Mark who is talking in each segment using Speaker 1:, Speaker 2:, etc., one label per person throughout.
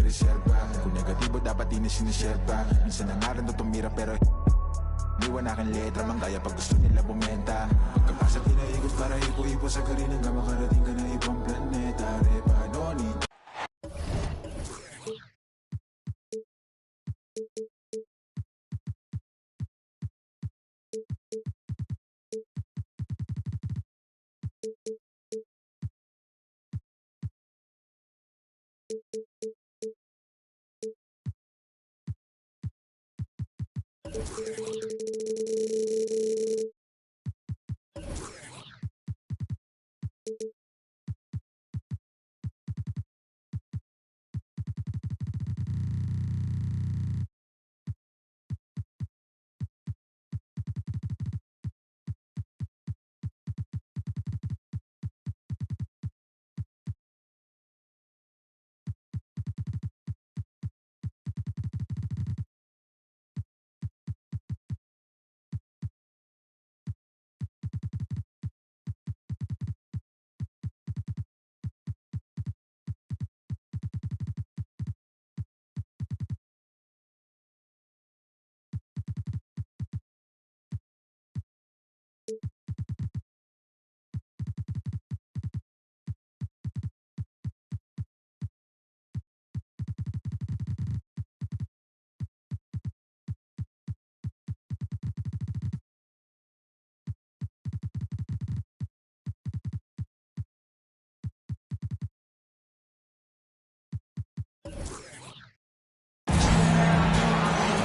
Speaker 1: nireserba. Kung negatibo dapat di na sinishare pa. Minsan na nga rin to tumira pero liwan aking letra, manggaya pag gusto nila bumenta. Pagkapasat inaikot para ipo-ipo sa garin hanggang makarating ka na ibang planeta. Repa, no need.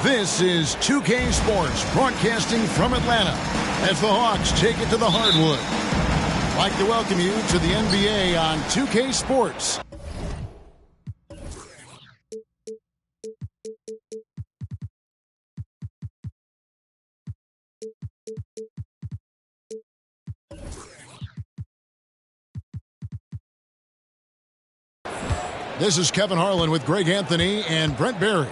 Speaker 2: This is 2K Sports, broadcasting from Atlanta as the Hawks take it to the hardwood. I'd like to welcome you to the NBA on 2K Sports. This is Kevin Harlan with Greg Anthony and Brent Barry.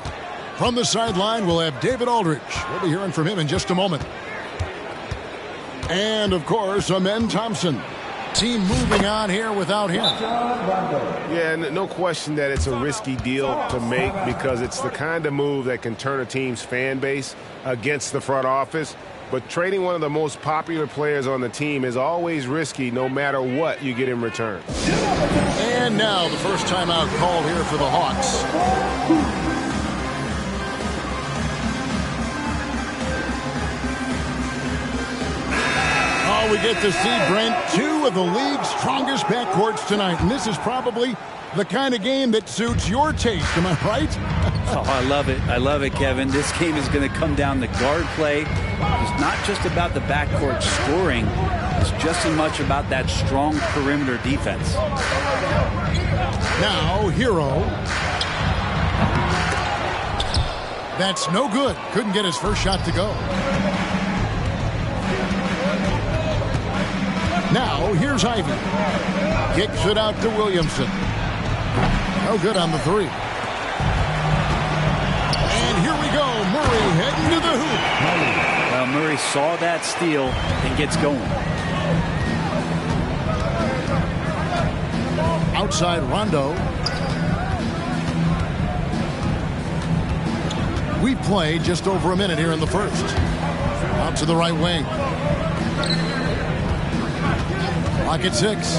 Speaker 2: From the sideline, we'll have David Aldridge. We'll be hearing from him in just a moment. And, of course, Amen Thompson. Team moving on here without him.
Speaker 3: Yeah, no question that it's a risky deal to make because it's the kind of move that can turn a team's fan base against the front office. But trading one of the most popular players on the team is always risky no matter what you get in return.
Speaker 2: And now the first timeout called here for the Hawks. We get to see, Brent, two of the league's strongest backcourts tonight. And this is probably the kind of game that suits your taste. Am I right?
Speaker 4: Oh, I love it. I love it, Kevin. This game is going to come down to guard play. It's not just about the backcourt scoring. It's just as much about that strong perimeter defense.
Speaker 2: Now, Hero. That's no good. Couldn't get his first shot to go. Now, here's Ivy. Kicks it out to Williamson. No good on the three. And here we go. Murray heading to the hoop.
Speaker 4: Well, Murray saw that steal and gets going.
Speaker 2: Outside Rondo. We play just over a minute here in the first. Out to the right wing. Clock at 6.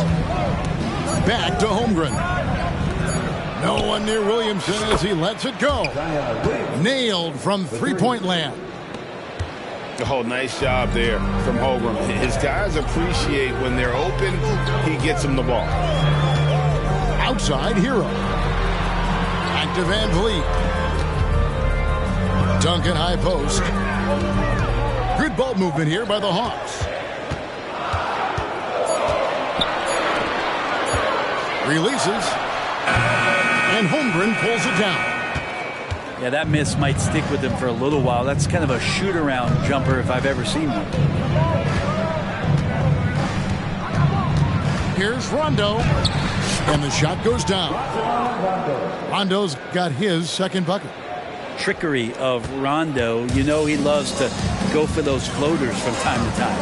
Speaker 2: Back to Holmgren. No one near Williamson as he lets it go. Nailed from three-point land.
Speaker 3: Oh, nice job there from Holmgren. His guys appreciate when they're open, he gets them the ball.
Speaker 2: Outside Hero. Back to Van Vliet. Duncan high post. Good ball movement here by the Hawks. Releases. And Holmgren pulls it down.
Speaker 4: Yeah, that miss might stick with him for a little while. That's kind of a shoot-around jumper if I've ever seen one.
Speaker 2: Here's Rondo. And the shot goes down. Rondo's got his second bucket.
Speaker 4: Trickery of Rondo. You know he loves to go for those floaters from time to time.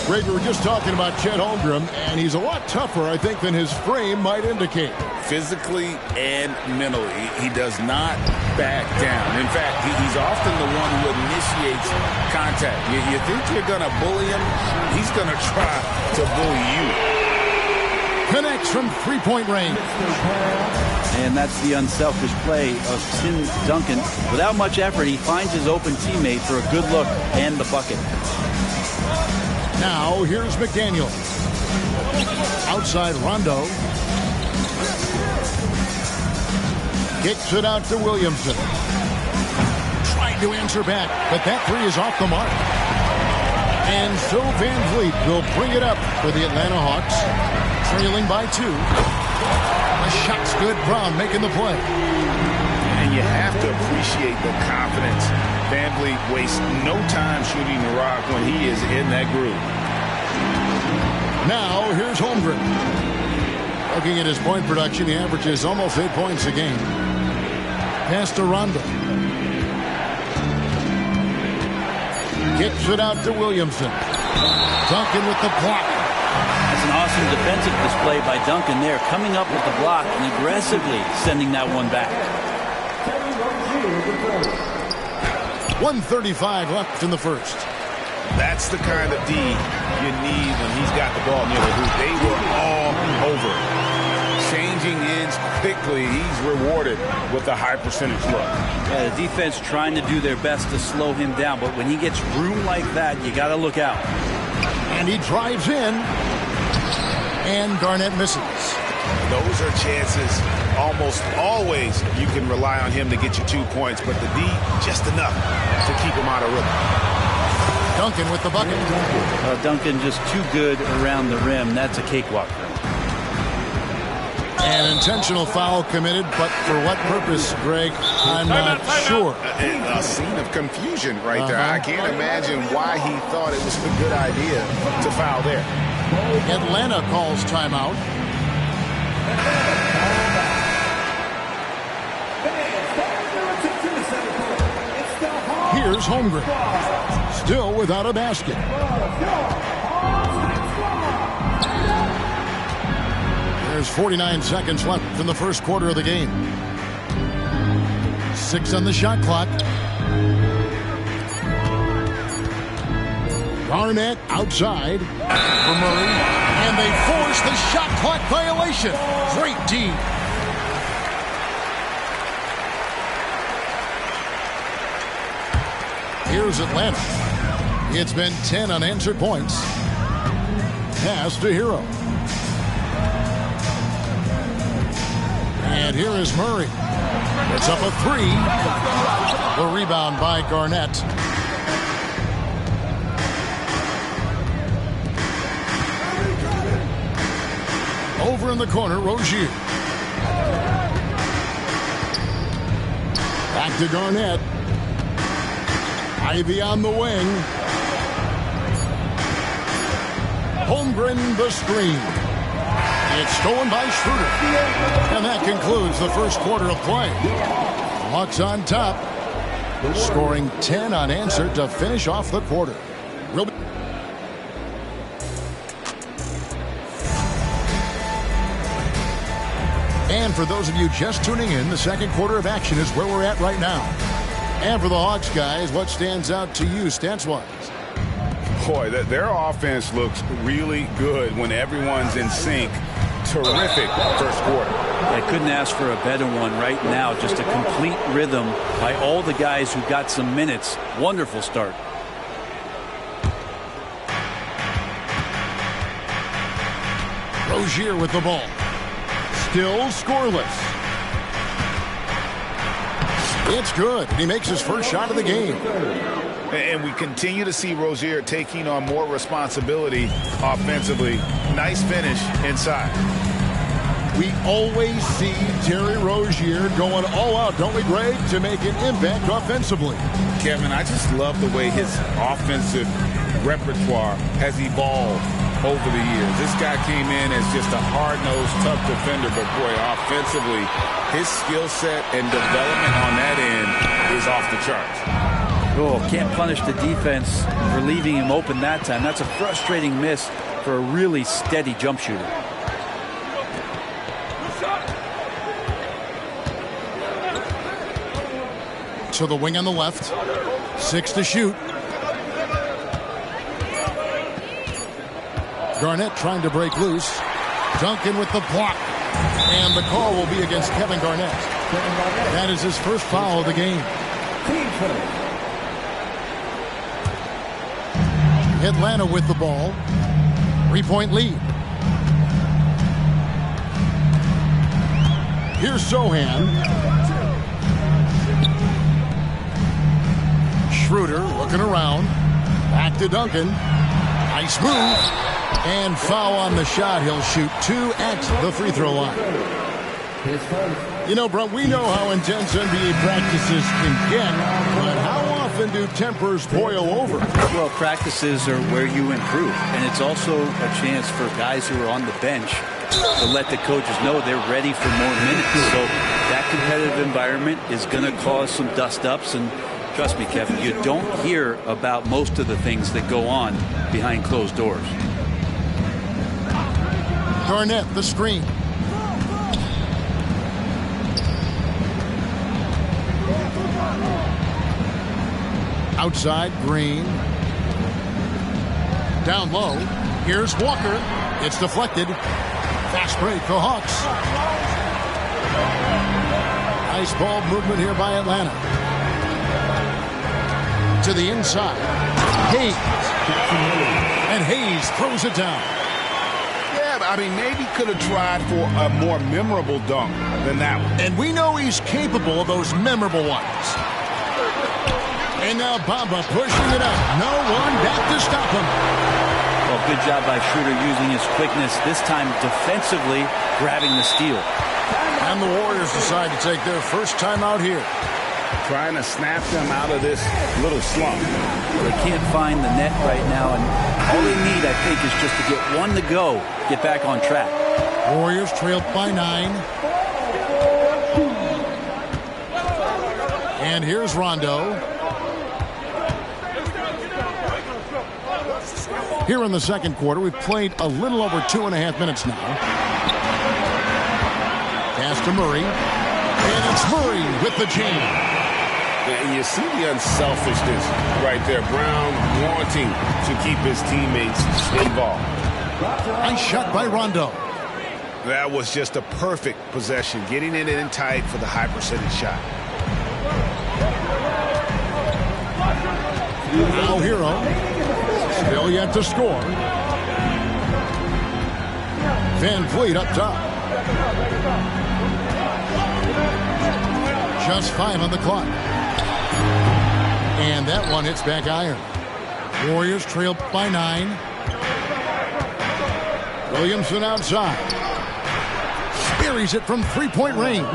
Speaker 2: Greg, we were just talking about Chet Holmgren, and he's a lot tougher, I think, than his frame might indicate.
Speaker 5: Physically and mentally, he does not back down. In fact, he's often the one who initiates contact. You think you're going to bully him? He's going to try to bully you.
Speaker 2: Connects from three-point range.
Speaker 4: And that's the unselfish play of Tim Duncan. Without much effort, he finds his open teammate for a good look and the bucket.
Speaker 2: Now, here's McDaniel. Outside Rondo. Kicks it out to Williamson. Trying to answer back, but that three is off the mark. And Phil VanVleet will bring it up for the Atlanta Hawks. Trailing by 2. The shot's good. Brown making the play.
Speaker 5: And you have to appreciate the confidence. VanVleet wastes no time shooting the rock when he is in that groove.
Speaker 2: Now, here's Holmgren. Looking at his point production, he averages almost 8 points a game. Pass to Rondo. Kicks it out to Williamson. Duncan with the block.
Speaker 4: That's an awesome defensive display by Duncan there, coming up with the block and aggressively sending that one back.
Speaker 2: 1:35 left in the first.
Speaker 5: That's the kind of D you need when he's got the ball near the hoop. They were all over it. Changing ends quickly. He's rewarded with a high percentage look.
Speaker 4: Yeah, the defense trying to do their best to slow him down, but when he gets room like that, you got to look out.
Speaker 2: And he drives in. And Garnett misses.
Speaker 5: Those are chances almost always you can rely on him to get you 2 points, but the D just enough to keep him out of rhythm.
Speaker 2: Duncan with the bucket.
Speaker 4: Duncan just too good around the rim. That's a cakewalk for him.
Speaker 2: An intentional foul committed, but for what purpose, Greg? I'm not sure.
Speaker 5: A scene of confusion right there. I can't imagine why he thought it was a good idea to foul there.
Speaker 2: Atlanta calls timeout. Here's Holmgren. Still without a basket. There's 49 seconds left in the first quarter of the game. 6 on the shot clock. Garnett outside for Murray. And they force the shot clock violation. Great D. Here's Atlanta. It's been 10 unanswered points. Pass to Hero. And here is Murray. It's up a 3. The rebound by Garnett. Over in the corner, Rozier. Back to Garnett. Ivy on the wing. Holmgren the screen. It's stolen by Schroeder. And that concludes the first quarter of play. Hawks on top. Scoring 10 unanswered to finish off the quarter. And for those of you just tuning in, the second quarter of action is where we're at right now. And for the Hawks guys, what stands out to you stats-wise?
Speaker 5: Boy, their offense looks really good when everyone's in sync. Terrific first quarter.
Speaker 4: I couldn't ask for a better one right now. Just a complete rhythm by all the guys who got some minutes. Wonderful start.
Speaker 2: Rozier with the ball. Still scoreless. It's good. He makes his first shot of the game.
Speaker 5: And we continue to see Rozier taking on more responsibility offensively. Nice finish inside.
Speaker 2: We always see Terry Rozier going all out, don't we, Greg, to make an impact offensively.
Speaker 5: Kevin, I just love the way his offensive repertoire has evolved over the years. This guy came in as just a hard-nosed, tough defender, but boy, offensively, his skill set and development on that end is off the charts.
Speaker 4: Oh, can't punish the defense for leaving him open that time. That's a frustrating miss for a really steady jump shooter.
Speaker 2: To the wing on the left. 6 to shoot. Garnett trying to break loose. Duncan with the block. And the call will be against Kevin Garnett. That is his first foul of the game. Atlanta with the ball. 3-point lead. Here's Sohan. Schroeder looking around. Back to Duncan. Nice move. And foul on the shot. He'll shoot 2 at the free throw line. You know, Brent, we know how intense NBA practices can get, but how often do tempers boil over?
Speaker 4: Well, practices are where you improve, and it's also a chance for guys who are on the bench to let the coaches know they're ready for more minutes. So that competitive environment is going to cause some dust-ups, and trust me, Kevin, you don't hear about most of the things that go on behind closed doors.
Speaker 2: Garnett, the screen. Outside, Green. Down low. Here's Walker. It's deflected. Fast break for Hawks. Nice ball movement here by Atlanta. To the inside. Hayes. And Hayes throws it down.
Speaker 5: I mean, maybe could have tried for a more memorable dunk than that one.
Speaker 2: And we know he's capable of those memorable ones. And now Bamba pushing it up. No one back to stop him.
Speaker 4: Well, good job by Schroeder using his quickness, this time defensively grabbing the steal.
Speaker 2: And the Warriors decide to take their first time out here.
Speaker 5: Trying to snap them out of this little slump.
Speaker 4: Well, they can't find the net right now, and all they need, I think, is just to get one to go, get back on track.
Speaker 2: Warriors trailed by 9. And here's Rondo. Here in the second quarter, we've played a little over 2.5 minutes now. Pass to Murray. And it's Murray with the jam.
Speaker 5: And you see the unselfishness right there. Brown wanting to keep his teammates involved.
Speaker 2: Nice shot by Rondo.
Speaker 3: That was just a perfect possession. Getting it in tight for the high percentage shot.
Speaker 2: Now Hero. Still yet to score. Van Vliet up top. Just 5 on the clock. And that one hits back iron. Warriors trail by 9. Williamson outside. Buries it from 3-point range.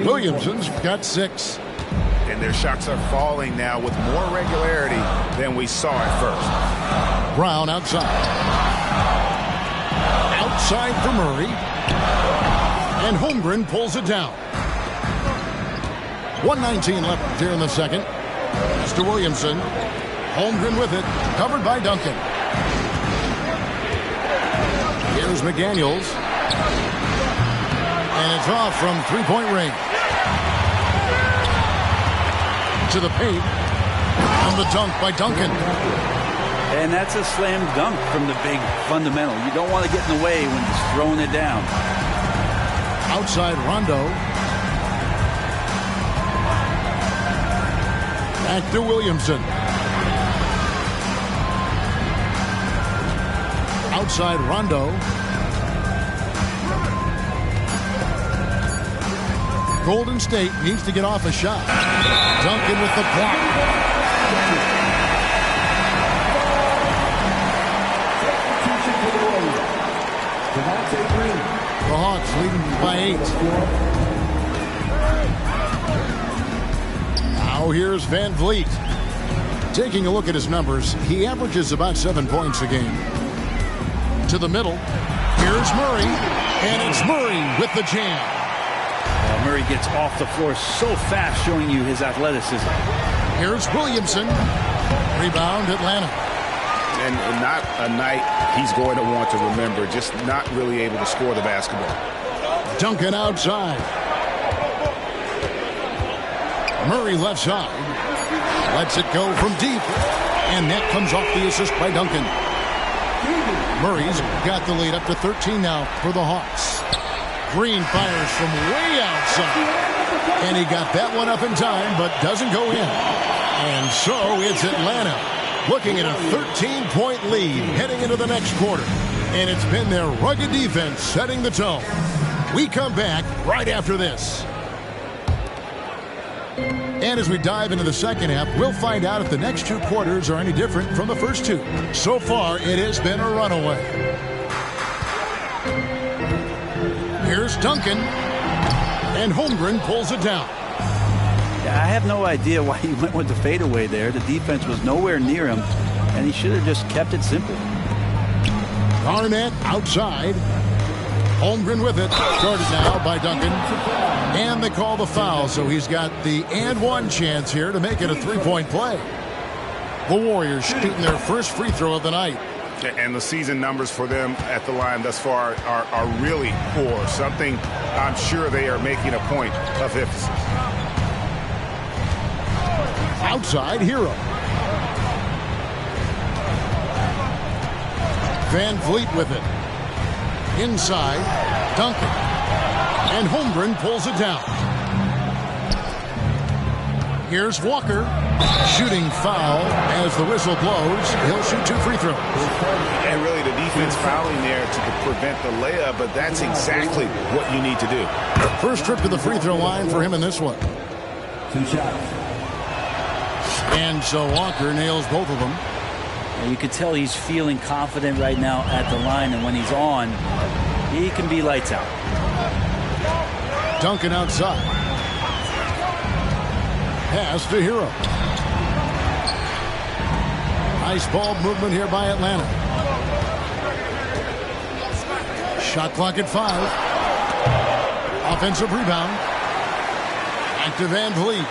Speaker 2: Williamson's got 6.
Speaker 3: And their shots are falling now with more regularity than we saw at first.
Speaker 2: Brown outside. Outside for Murray. And Holmgren pulls it down. 1:19 left here in the second. It's to Williamson. Holmgren with it. Covered by Duncan. Here's McDaniels. And it's off from 3-point range. To the paint. And the dunk by Duncan.
Speaker 4: And that's a slam dunk from the big fundamental. You don't want to get in the way when he's throwing it down.
Speaker 2: Outside Rondo. Back to Williamson. Outside Rondo. Golden State needs to get off a shot. Duncan with the block. The Hawks leading by 8. Now here's Van Vliet. Taking a look at his numbers, he averages about 7 points a game. To the middle. Here's Murray. And it's Murray with the jam.
Speaker 4: Murray gets off the floor so fast, showing you his athleticism.
Speaker 2: Here's Williamson. Rebound, Atlanta.
Speaker 3: And not a night he's going to want to remember, just not really able to score the basketball.
Speaker 2: Duncan outside. Murray left side. Lets it go from deep. And that comes off the assist by Duncan. Murray's got the lead up to 13 now for the Hawks. Green fires from way outside. And he got that one up in time, but doesn't go in. And so it's Atlanta looking at a 13-point lead heading into the next quarter. And it's been their rugged defense setting the tone. We come back right after this. And as we dive into the second half, we'll find out if the next two quarters are any different from the first two. So far, it has been a runaway. Here's Duncan. And Holmgren pulls it down.
Speaker 4: I have no idea why he went with the fadeaway there. The defense was nowhere near him, and he should have just kept it simple.
Speaker 2: Garnett outside. Holmgren with it. Started now by Duncan. And they call the foul, so he's got the and one chance here to make it a three-point play. The Warriors shooting their first free throw of the night.
Speaker 3: And the season numbers for them at the line thus far are really poor. Something I'm sure they are making a point of emphasis.
Speaker 2: Outside, Hero. Van Vliet with it. Inside, Duncan. And Holmgren pulls it down. Here's Walker. Shooting foul as the whistle blows. He'll shoot two free throws.
Speaker 3: And really the defense fouling there to prevent the layup, but that's exactly what you need to do.
Speaker 2: First trip to the free throw line for him in this one.
Speaker 6: 2 shots.
Speaker 2: And so Walker nails both of them.
Speaker 4: And you can tell he's feeling confident right now at the line, and when he's on, he can be lights out.
Speaker 2: Duncan outside. Pass to Hero. Nice ball movement here by Atlanta. Shot clock at 5. Offensive rebound. Back to Van Vliet.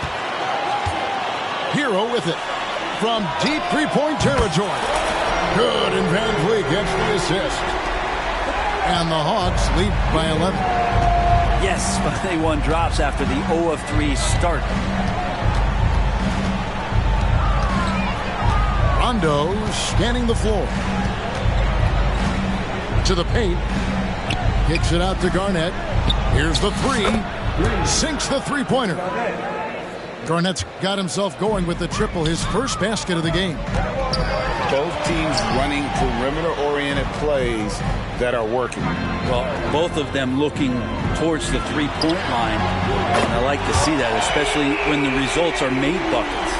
Speaker 2: Hero with it. From deep three-point territory. Good, and Van Vliet gets the assist. And the Hawks lead by 11.
Speaker 4: Yes, but they won drops after the 0 of 3 start.
Speaker 2: Rondo scanning the floor. To the paint. Kicks it out to Garnett. Here's the three. Sinks the three-pointer. Garnett's got himself going with the triple, his first basket of the game.
Speaker 5: Both teams running perimeter-oriented plays that are working.
Speaker 4: Well, both of them looking towards the three-point line. And I like to see that, especially when the results are made buckets.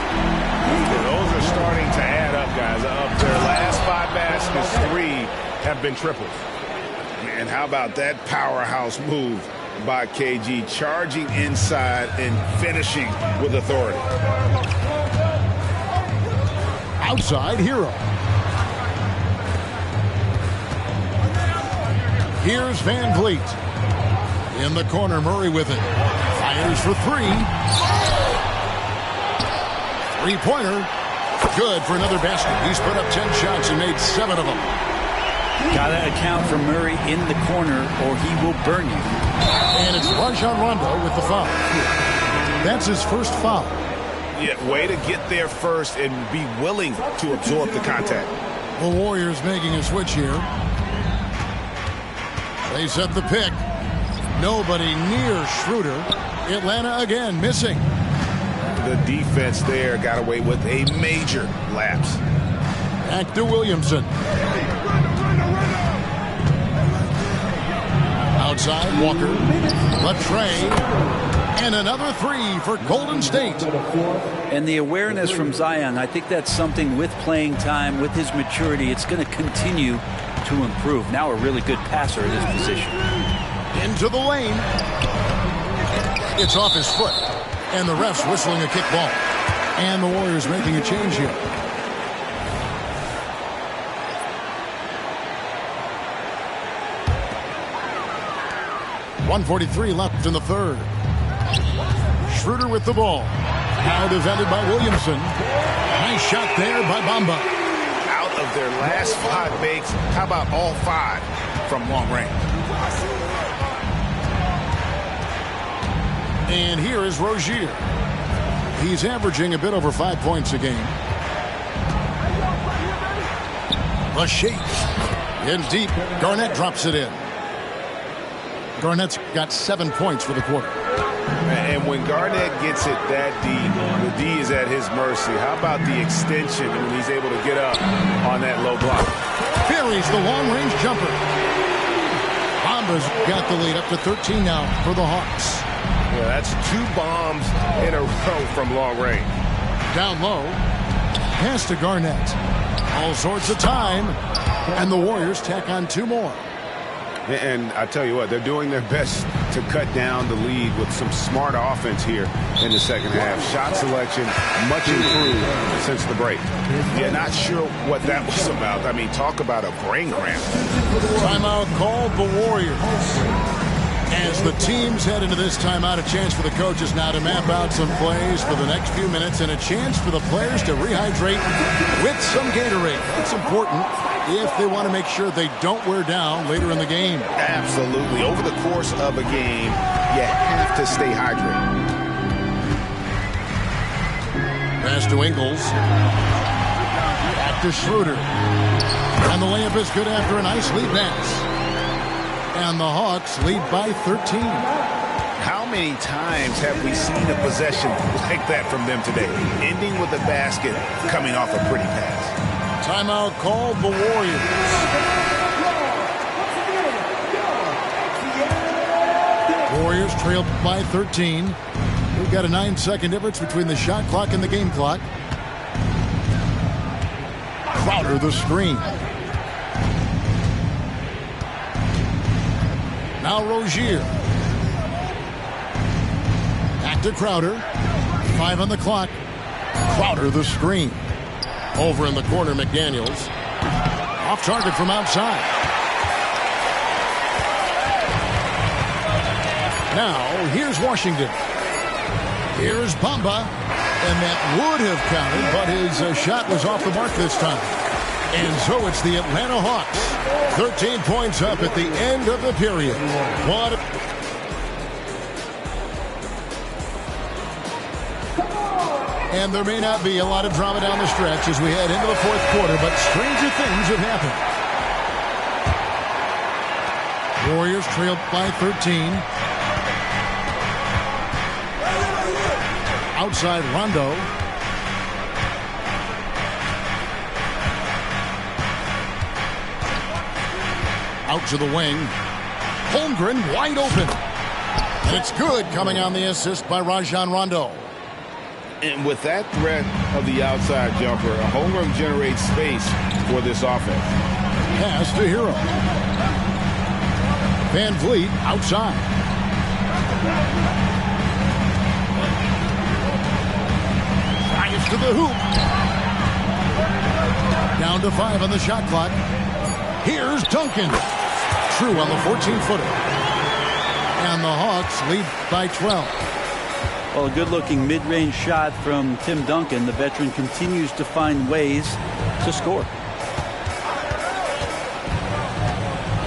Speaker 3: Those are starting to add up, guys. Of their last 5 baskets, 3 have been triples. And how about that powerhouse move by KG, charging inside and finishing with authority.
Speaker 2: Outside, Hero. Here's Van Vliet. In the corner, Murray with it. Fires for 3. Three-pointer. Good for another basket. He's put up 10 shots and made 7 of them.
Speaker 4: Got to account for Murray in the corner or he will burn you.
Speaker 2: And it's Rajon Rondo with the foul. That's his first foul.
Speaker 3: Yeah, way to get there first and be willing to absorb the contact.
Speaker 2: The Warriors making a switch here. They set the pick. Nobody near Schroeder. Atlanta again missing.
Speaker 3: The defense there got away with a major lapse.
Speaker 2: Back to Williamson. Outside, Walker. Latrey. And another 3 for Golden State.
Speaker 4: And the awareness from Zion, I think that's something with playing time, with his maturity, it's going to continue to improve. Now a really good passer in his position.
Speaker 2: Into the lane. It's off his foot. And the ref's whistling a kick ball. And the Warriors making a change here. .143 left in the third. Schroeder with the ball. Now defended by Williamson. Nice shot there by Bamba.
Speaker 5: Out of their last 5 makes, how about all 5 from long range?
Speaker 2: And here is Rozier. He's averaging a bit over 5 points a game. Lachey in deep. Garnett drops it in. Garnett's got 7 points for the quarter.
Speaker 3: And when Garnett gets it that deep, the D is at his mercy. How about the extension when he's able to get up on that low block?
Speaker 2: Buries the long-range jumper. Bamba's got the lead up to 13 now for the Hawks.
Speaker 3: Yeah, that's 2 bombs in a row from long range.
Speaker 2: Down low. Pass to Garnett. All sorts of time. And the Warriors tack on 2 more.
Speaker 3: And I tell you what, they're doing their best to cut down the lead with some smart offense here in the second half. Shot selection much improved since the break. Yeah, not sure what that was about. I mean, talk about a brain cramp.
Speaker 2: Timeout called the Warriors. As the teams head into this timeout, a chance for the coaches now to map out some plays for the next few minutes and a chance for the players to rehydrate with some Gatorade. It's important if they want to make sure they don't wear down later in the game.
Speaker 3: Absolutely. Over the course of a game, you have to stay hydrated.
Speaker 2: Pass to Ingles. Back to Schroeder. And the layup is good after a nice lead pass. And the Hawks lead by 13.
Speaker 3: How many times have we seen a possession like that from them today? Ending with a basket, coming off a pretty pass.
Speaker 2: Timeout called the Warriors. Warriors trail by 13. We've got a 9-second difference between the shot clock and the game clock. Crowder the screen. Now Rozier. Back to Crowder. 5 on the clock. Crowder the screen. Over in the corner, McDaniels. Off target from outside. Now, here's Washington. Here's Bamba. And that would have counted, but his shot was off the mark this time. And so it's the Atlanta Hawks. 13 points up at the end of the period. And there may not be a lot of drama down the stretch as we head into the 4th quarter, but stranger things have happened. Warriors trailed by 13. Outside Rondo. Out to the wing. Holmgren wide open. And it's good, coming on the assist by Rajon Rondo.
Speaker 3: And with that threat of the outside jumper, Holmgren generates space for this offense.
Speaker 2: Pass to Hero. Van Vliet outside. Drives to the hoop. Down to 5 on the shot clock. Here's Duncan. True on the 14-footer. And the Hawks lead by 12.
Speaker 4: Well, a good-looking mid-range shot from Tim Duncan. The veteran continues to find ways to score.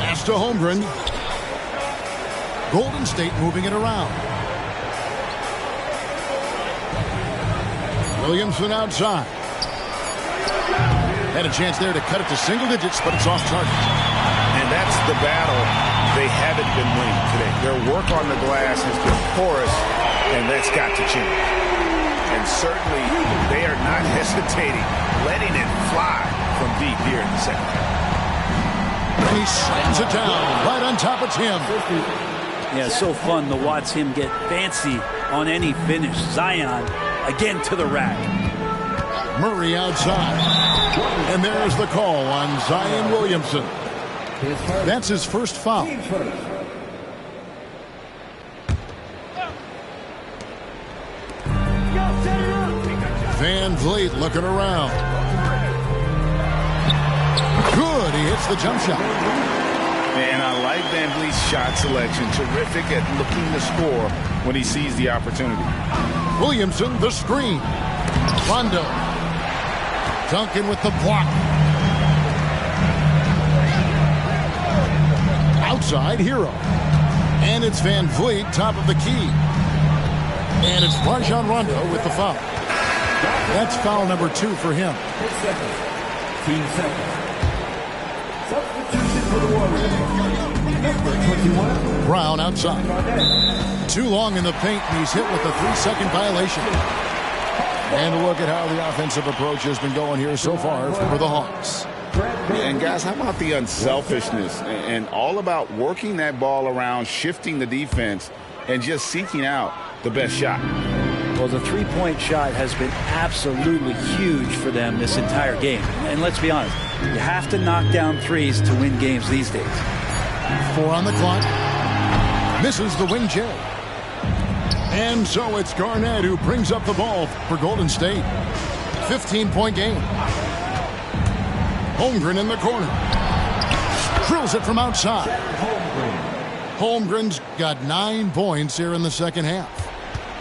Speaker 2: Pass to Holmgren. Golden State moving it around. Williamson outside. Had a chance there to cut it to single digits, but it's off target.
Speaker 3: And that's the battle they haven't been winning today. Their work on the glass has been porous, and that's got to change. And certainly, they are not hesitating, letting it fly from deep here in the second half.
Speaker 2: He slams it down right on top of Tim.
Speaker 4: Yeah, so fun to watch him get fancy on any finish. Zion again to the rack.
Speaker 2: Murray outside. And there's the call on Zion Williamson. That's his first foul. Van Vliet looking around. Good, he hits the jump shot.
Speaker 3: And I like Van Vliet's shot selection. Terrific at looking to score when he sees the opportunity.
Speaker 2: Williamson, the screen. Rondo. Duncan with the block. Outside, Hero. And it's Van Vliet, top of the key. And it's Rajon Rondo with the foul. That's foul number 2 for him.
Speaker 6: Team second. Substitution for the Warriors. Number 21.
Speaker 2: Brown outside. Too long in the paint, and he's hit with a 3-second violation. And look at how the offensive approach has been going here so far for the Hawks.
Speaker 5: And guys, how about the unselfishness and all about working that ball around, shifting the defense, and just seeking out the best shot?
Speaker 4: Well, the three-point shot has been absolutely huge for them this entire game. And let's be honest, you have to knock down threes to win games these days.
Speaker 2: 4 on the clock. Misses the wing J. And so it's Garnett who brings up the ball for Golden State. 15-point game. Holmgren in the corner. Drills it from outside. Holmgren's got 9 points here in the second half.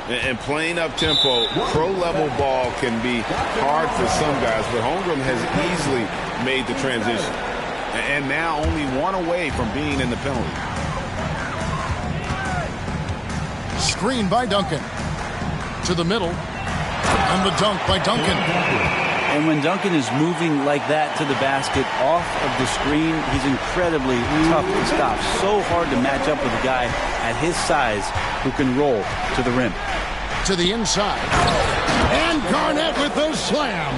Speaker 5: And playing up-tempo, pro-level ball can be hard for some guys, but Holmgren has easily made the transition. And now only 1 away from being in the penalty.
Speaker 2: Screen by Duncan. To the middle. And the dunk by Duncan.
Speaker 4: And when Duncan is moving like that to the basket off of the screen, he's incredibly tough to stop. So hard to match up with a guy at his size who can roll to the rim.
Speaker 2: To the inside. And Garnett with the slam.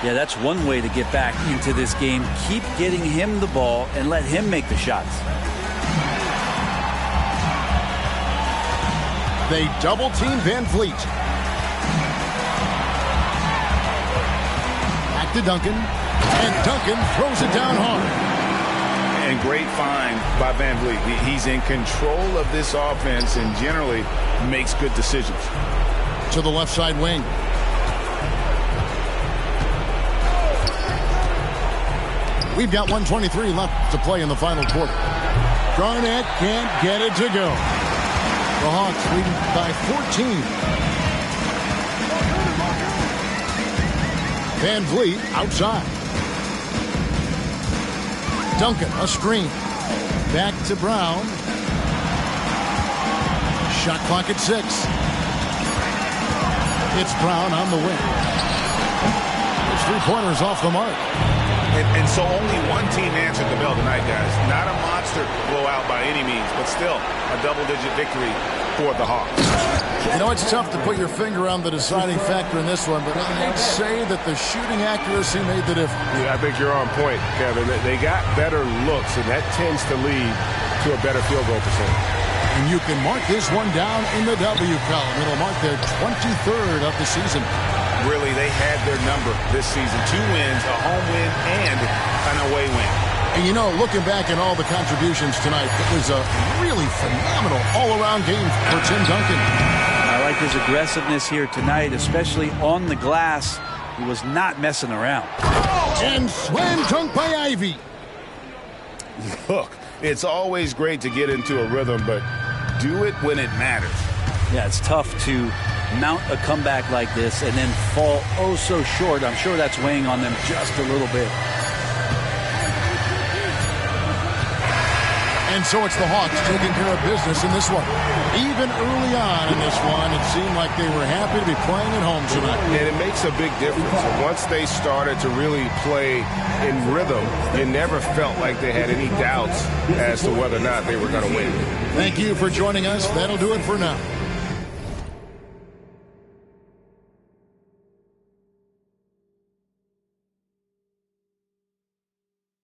Speaker 4: Yeah, that's one way to get back into this game. Keep getting him the ball and let him make the shots.
Speaker 2: They double-team Van Vliet. Back to Duncan. And Duncan throws it down hard.
Speaker 5: And great find by Van Vliet. He's in control of this offense and generally makes good decisions.
Speaker 2: To the left side wing. We've got 1:23 left to play in the final quarter. Garnett can't get it to go. The Hawks leading by 14. Van Vliet outside. Duncan, a screen. Back to Brown. Shot clock at 6. It's Brown on the wing. His 3-pointers off the mark.
Speaker 5: And so only one team answered the bell tonight, guys. Not a monster blowout by any means, but still a double-digit victory for the Hawks.
Speaker 2: You know, it's tough to put your finger on the deciding factor in this one, but I'd say that the shooting accuracy made the difference.
Speaker 3: Yeah, I think you're on point, Kevin. They got better looks, and that tends to lead to a better field goal percentage.
Speaker 2: And you can mark this one down in the W column. It'll mark their 23rd of the season.
Speaker 5: Really, they had their number this season. 2 wins, a home win, and an away win.
Speaker 2: And you know, looking back at all the contributions tonight, it was a really phenomenal all-around game for Tim Duncan.
Speaker 4: I like his aggressiveness here tonight, especially on the glass. He was not messing around.
Speaker 2: And slam dunk by Ivy.
Speaker 5: Look, it's always great to get into a rhythm, but do it when it matters.
Speaker 4: Yeah, it's tough to mount a comeback like this and then fall oh so short. I'm sure that's weighing on them just a little bit.
Speaker 2: And so it's the Hawks taking care of business in this one. Even early on in this one, it seemed like they were happy to be playing at home tonight.
Speaker 3: And it makes a big difference. Once they started to really play in rhythm, you never felt like they had any doubts as to whether or not they were going to win.
Speaker 2: Thank you for joining us. That'll do it for now.